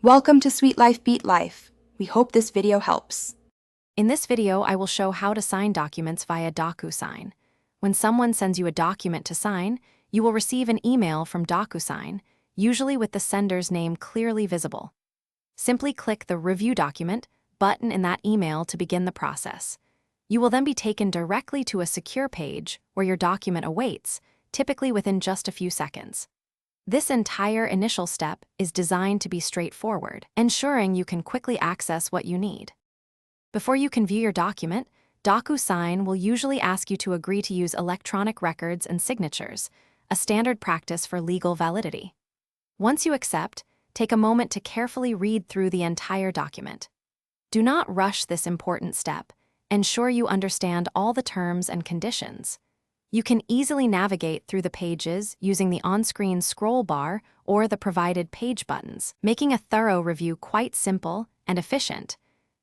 Welcome to Sweet Life Beat Life. We hope this video helps. In this video, I will show how to sign documents via DocuSign. When someone sends you a document to sign, you will receive an email from DocuSign, usually with the sender's name clearly visible. Simply click the Review Document button in that email to begin the process. You will then be taken directly to a secure page where your document awaits, typically within just a few seconds. This entire initial step is designed to be straightforward, ensuring you can quickly access what you need. Before you can view your document, DocuSign will usually ask you to agree to use electronic records and signatures, a standard practice for legal validity. Once you accept, take a moment to carefully read through the entire document. Do not rush this important step. Ensure you understand all the terms and conditions. You can easily navigate through the pages using the on-screen scroll bar or the provided page buttons, making a thorough review quite simple and efficient.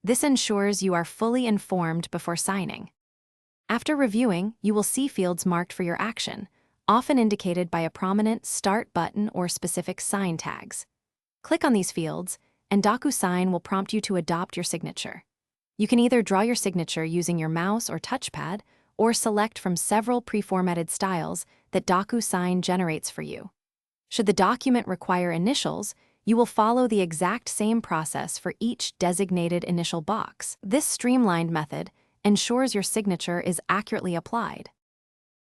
This ensures you are fully informed before signing. After reviewing, you will see fields marked for your action, often indicated by a prominent Start button or specific sign tags. Click on these fields, and DocuSign will prompt you to adopt your signature. You can either draw your signature using your mouse or touchpad, or select from several pre-formatted styles that DocuSign generates for you. Should the document require initials, you will follow the exact same process for each designated initial box. This streamlined method ensures your signature is accurately applied.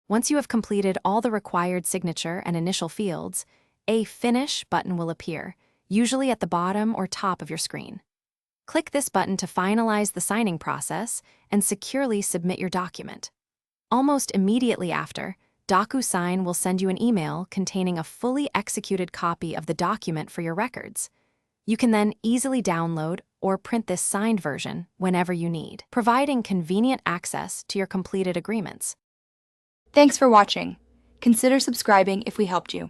Once you have completed all the required signature and initial fields, a Finish button will appear, usually at the bottom or top of your screen. Click this button to finalize the signing process and securely submit your document. Almost immediately after, DocuSign will send you an email containing a fully executed copy of the document for your records. You can then easily download or print this signed version whenever you need, providing convenient access to your completed agreements. Thanks for watching. Consider subscribing if we helped you.